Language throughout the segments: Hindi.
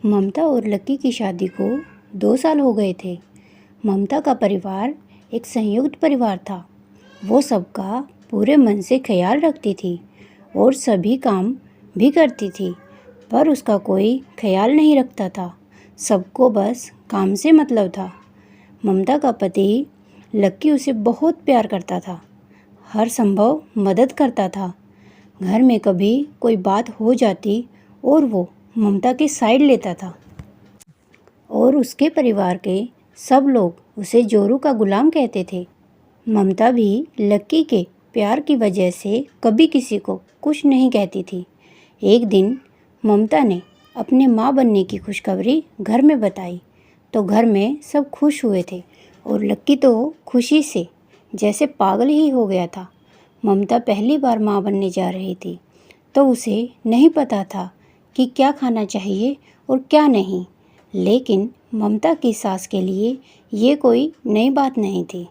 ममता और लक्की की शादी को 2 साल हो गए थे। ममता का परिवार एक संयुक्त परिवार था। वो सबका पूरे मन से ख्याल रखती थी और सभी काम भी करती थी, पर उसका कोई ख्याल नहीं रखता था। सबको बस काम से मतलब था। ममता का पति लक्की उसे बहुत प्यार करता था, हर संभव मदद करता था। घर में कभी कोई बात हो जाती और वो ममता की साइड लेता था और उसके परिवार के सब लोग उसे जोरू का गुलाम कहते थे। ममता भी लक्की के प्यार की वजह से कभी किसी को कुछ नहीं कहती थी। एक दिन ममता ने अपने माँ बनने की खुशखबरी घर में बताई तो घर में सब खुश हुए थे और लक्की तो खुशी से जैसे पागल ही हो गया था। ममता पहली बार माँ बनने जा रही थी तो उसे नहीं पता था कि क्या खाना चाहिए और क्या नहीं, लेकिन ममता की सास के लिए ये कोई नई बात नहीं थी।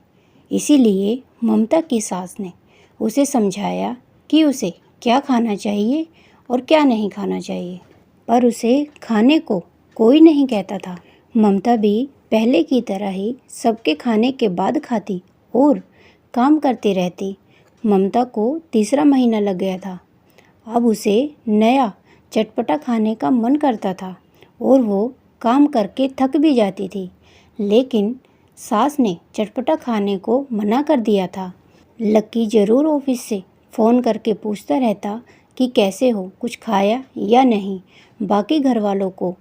इसीलिए ममता की सास ने उसे समझाया कि उसे क्या खाना चाहिए और क्या नहीं खाना चाहिए, पर उसे खाने को कोई नहीं कहता था। ममता भी पहले की तरह ही सबके खाने के बाद खाती और काम करती रहती। ममता को तीसरा महीना लग गया था। अब उसे नया चटपटा खाने का मन करता था और वो काम करके थक भी जाती थी, लेकिन सास ने चटपटा खाने को मना कर दिया था। लक्की ज़रूर ऑफिस से फ़ोन करके पूछता रहता कि कैसे हो, कुछ खाया या नहीं। बाकी घर वालों को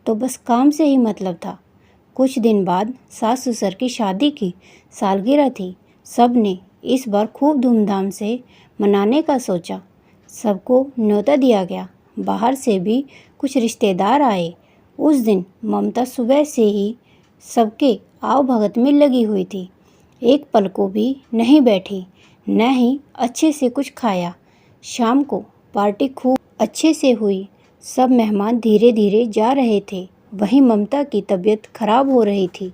तो बस काम से ही मतलब था। कुछ दिन बाद सास ससुर की शादी की सालगिरह थी। सब ने इस बार खूब धूमधाम से मनाने का सोचा। सबको न्योता दिया गया, बाहर से भी कुछ रिश्तेदार आए। उस दिन ममता सुबह से ही सबके आव भगत में लगी हुई थी। एक पल को भी नहीं बैठी, न ही अच्छे से कुछ खाया। शाम को पार्टी खूब अच्छे से हुई। सब मेहमान धीरे धीरे जा रहे थे, वहीं ममता की तबीयत खराब हो रही थी।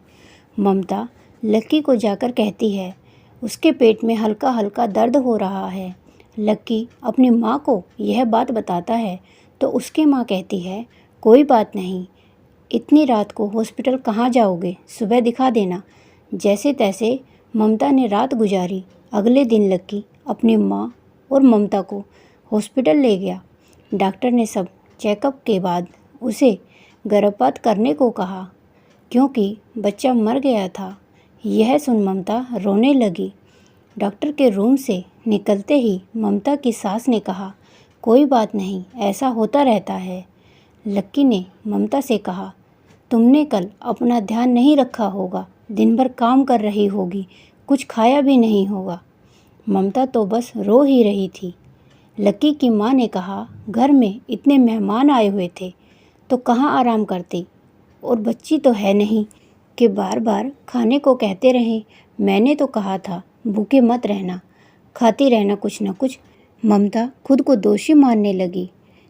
ममता लक्की को जाकर कहती है उसके पेट में हल्का हल्का दर्द हो रहा है। लक्की अपनी माँ को यह बात बताता है तो उसकी माँ कहती है कोई बात नहीं, इतनी रात को हॉस्पिटल कहाँ जाओगे, सुबह दिखा देना। जैसे तैसे ममता ने रात गुजारी। अगले दिन लक्की अपनी माँ और ममता को हॉस्पिटल ले गया। डॉक्टर ने सब चेकअप के बाद उसे गर्भपात करने को कहा क्योंकि बच्चा मर गया था। यह सुन ममता रोने लगी। डॉक्टर के रूम से निकलते ही ममता की सास ने कहा कोई बात नहीं, ऐसा होता रहता है। लक्की ने ममता से कहा तुमने कल अपना ध्यान नहीं रखा होगा, दिन भर काम कर रही होगी, कुछ खाया भी नहीं होगा। ममता तो बस रो ही रही थी। लक्की की माँ ने कहा घर में इतने मेहमान आए हुए थे तो कहाँ आराम करती, और बच्ची तो है नहीं कि बार बार खाने को कहते रहें। मैंने तो कहा था भूखे मत रहना, खाती रहना कुछ न कुछ। ममता खुद को दोषी मानने लगी।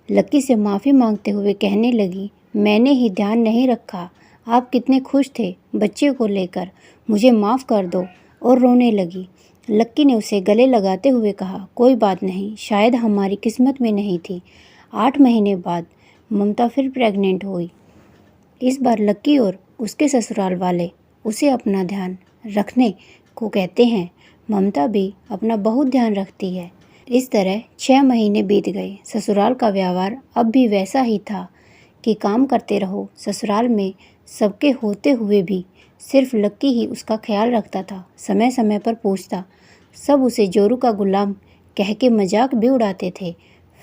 लक्की से माफ़ी मांगते हुए कहने लगी मैंने ही ध्यान नहीं रखा, आप कितने खुश थे बच्चे को लेकर, मुझे माफ़ कर दो, और रोने लगी। लक्की ने उसे गले लगाते हुए कहा कोई बात नहीं, शायद हमारी किस्मत में नहीं थी। 8 महीने बाद ममता फिर प्रेग्नेंट हुई। इस बार लक्की और उसके ससुराल वाले उसे अपना ध्यान रखने को कहते हैं। ममता भी अपना बहुत ध्यान रखती है। इस तरह 6 महीने बीत गए। ससुराल का व्यवहार अब भी वैसा ही था कि काम करते रहो। ससुराल में सबके होते हुए भी सिर्फ लक्की ही उसका ख्याल रखता था, समय समय पर पूछता। सब उसे जोरू का गुलाम कह के मजाक भी उड़ाते थे।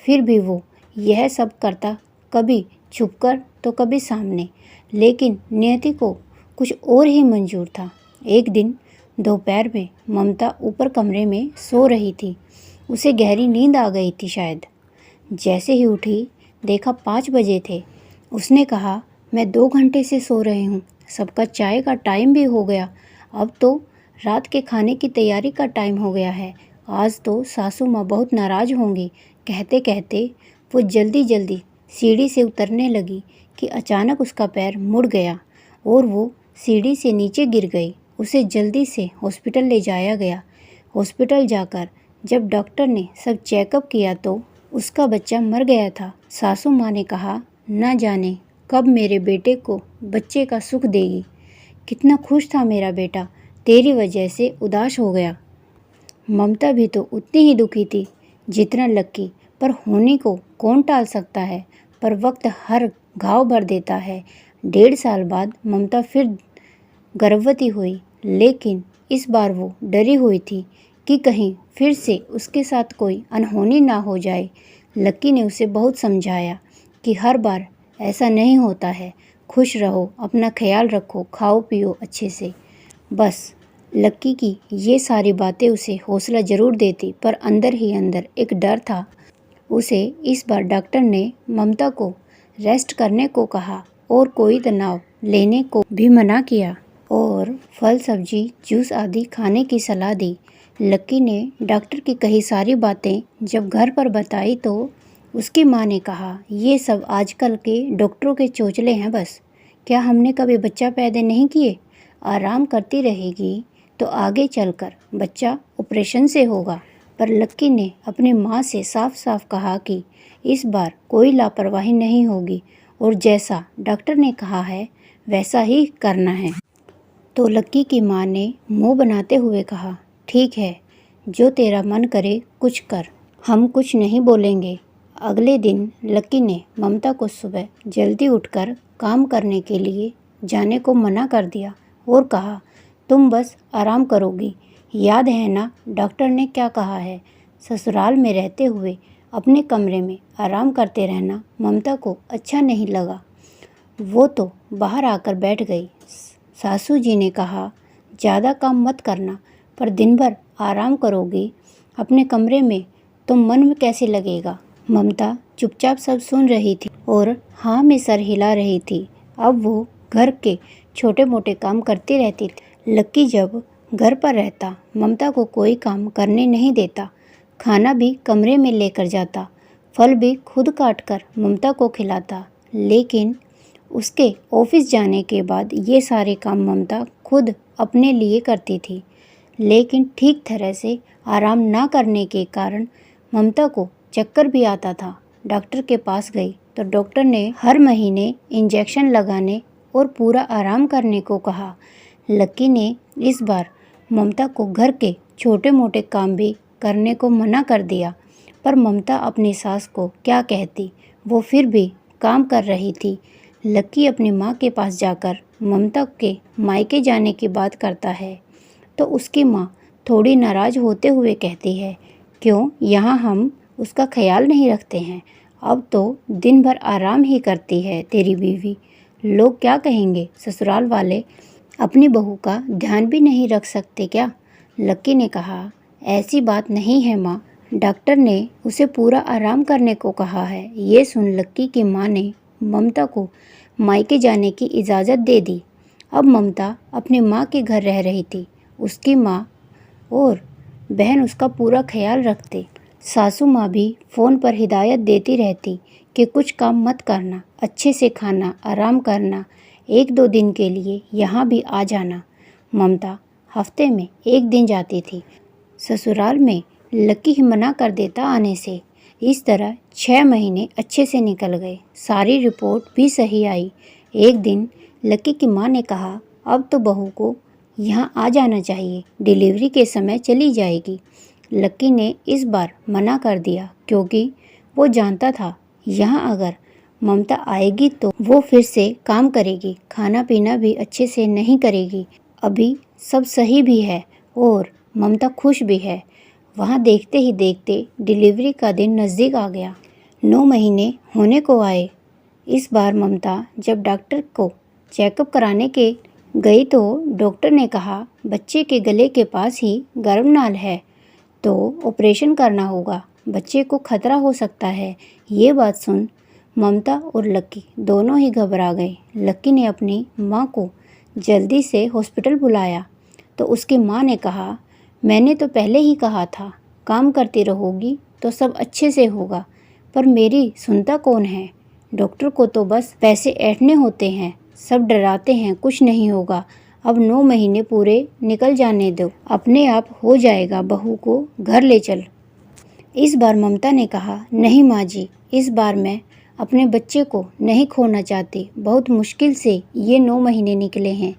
फिर भी वो यह सब करता, कभी छुपकर तो कभी सामने, लेकिन नियति को कुछ और ही मंजूर था। एक दिन दोपहर में ममता ऊपर कमरे में सो रही थी। उसे गहरी नींद आ गई थी शायद। जैसे ही उठी देखा 5 बजे थे। उसने कहा मैं 2 घंटे से सो रही हूँ, सबका चाय का टाइम भी हो गया, अब तो रात के खाने की तैयारी का टाइम हो गया है, आज तो सासू माँ बहुत नाराज़ होंगी। कहते कहते वो जल्दी जल्दी सीढ़ी से उतरने लगी कि अचानक उसका पैर मुड़ गया और वो सीढ़ी से नीचे गिर गई। उसे जल्दी से हॉस्पिटल ले जाया गया। हॉस्पिटल जाकर जब डॉक्टर ने सब चेकअप किया तो उसका बच्चा मर गया था। सासू माँ ने कहा न जाने कब मेरे बेटे को बच्चे का सुख देगी। कितना खुश था मेरा बेटा, तेरी वजह से उदास हो गया। ममता भी तो उतनी ही दुखी थी जितना लक्की, पर होने को कौन टाल सकता है। पर वक्त हर घाव भर देता है। 1.5 साल बाद ममता फिर गर्भवती हुई, लेकिन इस बार वो डरी हुई थी कि कहीं फिर से उसके साथ कोई अनहोनी ना हो जाए। लक्की ने उसे बहुत समझाया कि हर बार ऐसा नहीं होता है, खुश रहो, अपना ख्याल रखो, खाओ पियो अच्छे से। बस लक्की की ये सारी बातें उसे हौसला ज़रूर देती, पर अंदर ही अंदर एक डर था। उसे इस बार डॉक्टर ने ममता को रेस्ट करने को कहा और कोई तनाव लेने को भी मना किया और फल सब्जी जूस आदि खाने की सलाह दी। लक्की ने डॉक्टर की कही सारी बातें जब घर पर बताई तो उसकी माँ ने कहा, ये सब आजकल के डॉक्टरों के चोचले हैं बस। क्या हमने कभी बच्चा पैदा नहीं किए? आराम करती रहेगी तो आगे चलकर बच्चा ऑपरेशन से होगा। पर लक्की ने अपनी माँ से साफ साफ कहा कि इस बार कोई लापरवाही नहीं होगी और जैसा डॉक्टर ने कहा है वैसा ही करना है। तो लक्की की माँ ने मुंह बनाते हुए कहा, ठीक है, जो तेरा मन करे कुछ कर, हम कुछ नहीं बोलेंगे। अगले दिन लक्की ने ममता को सुबह जल्दी उठकर काम करने के लिए जाने को मना कर दिया और कहा, तुम बस आराम करोगी। याद है ना डॉक्टर ने क्या कहा है, ससुराल में रहते हुए अपने कमरे में आराम करते रहना ममता को अच्छा नहीं लगा। वो तो बाहर आकर बैठ गई। सासू जी ने कहा, ज़्यादा काम मत करना, पर दिन भर आराम करोगी अपने कमरे में तो मन में कैसे लगेगा। ममता चुपचाप सब सुन रही थी और हाँ में सर हिला रही थी। अब वो घर के छोटे मोटे काम करती रहती थी। लक्की जब घर पर रहता ममता को कोई काम करने नहीं देता, खाना भी कमरे में लेकर जाता, फल भी खुद काट कर ममता को खिलाता। लेकिन उसके ऑफिस जाने के बाद ये सारे काम ममता खुद अपने लिए करती थी। लेकिन ठीक तरह से आराम ना करने के कारण ममता को चक्कर भी आता था। डॉक्टर के पास गई तो डॉक्टर ने हर महीने इंजेक्शन लगाने और पूरा आराम करने को कहा। लक्की ने इस बार ममता को घर के छोटे मोटे काम भी करने को मना कर दिया, पर ममता अपनी सास को क्या कहती, वो फिर भी काम कर रही थी। लक्की अपनी माँ के पास जाकर ममता के मायके जाने की बात करता है तो उसकी माँ थोड़ी नाराज़ होते हुए कहती है, क्यों यहाँ हम उसका ख्याल नहीं रखते हैं, अब तो दिन भर आराम ही करती है तेरी बीवी, लोग क्या कहेंगे, ससुराल वाले अपनी बहू का ध्यान भी नहीं रख सकते क्या। लक्की ने कहा, ऐसी बात नहीं है माँ, डॉक्टर ने उसे पूरा आराम करने को कहा है। ये सुन लक्की की माँ ने ममता को मायके जाने की इजाज़त दे दी। अब ममता अपनी माँ के घर रह रही थी। उसकी माँ और बहन उसका पूरा ख्याल रखते। सासू माँ भी फ़ोन पर हिदायत देती रहती कि कुछ काम मत करना, अच्छे से खाना, आराम करना, 1-2 दिन के लिए यहाँ भी आ जाना। ममता हफ्ते में 1 दिन जाती थी। ससुराल में लक्की ही मना कर देता आने से। इस तरह 6 महीने अच्छे से निकल गए। सारी रिपोर्ट भी सही आई। एक दिन लक्की की माँ ने कहा, अब तो बहू को यहाँ आ जाना चाहिए, डिलीवरी के समय चली जाएगी। लक्की ने इस बार मना कर दिया क्योंकि वो जानता था यहाँ अगर ममता आएगी तो वो फिर से काम करेगी, खाना पीना भी अच्छे से नहीं करेगी। अभी सब सही भी है और ममता खुश भी है। वहाँ देखते ही देखते डिलीवरी का दिन नज़दीक आ गया। 9 महीने होने को आए। इस बार ममता जब डॉक्टर को चेकअप कराने के गई तो डॉक्टर ने कहा, बच्चे के गले के पास ही गर्भनाल है तो ऑपरेशन करना होगा, बच्चे को खतरा हो सकता है। ये बात सुन ममता और लक्की दोनों ही घबरा गए। लक्की ने अपनी माँ को जल्दी से हॉस्पिटल बुलाया तो उसकी माँ ने कहा, मैंने तो पहले ही कहा था काम करती रहोगी तो सब अच्छे से होगा, पर मेरी सुनता कौन है। डॉक्टर को तो बस पैसे ऐंठने होते हैं, सब डराते हैं कुछ नहीं होगा। अब 9 महीने पूरे निकल जाने दो, अपने आप हो जाएगा, बहू को घर ले चल। इस बार ममता ने कहा, नहीं माँ जी, इस बार मैं अपने बच्चे को नहीं खोना चाहती। बहुत मुश्किल से ये 9 महीने निकले हैं,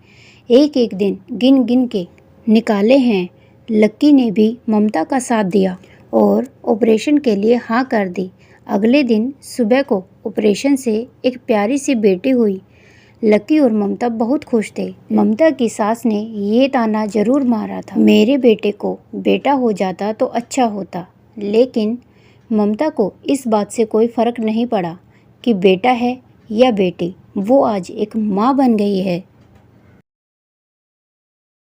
एक एक दिन गिन गिन के निकाले हैं। लक्की ने भी ममता का साथ दिया और ऑपरेशन के लिए हाँ कर दी। अगले दिन सुबह को ऑपरेशन से एक प्यारी सी बेटी हुई। लक्की और ममता बहुत खुश थे। ममता की सास ने ये ताना जरूर मारा था, मेरे बेटे को बेटा हो जाता तो अच्छा होता। लेकिन ममता को इस बात से कोई फर्क नहीं पड़ा कि बेटा है या बेटी, वो आज एक माँ बन गई है।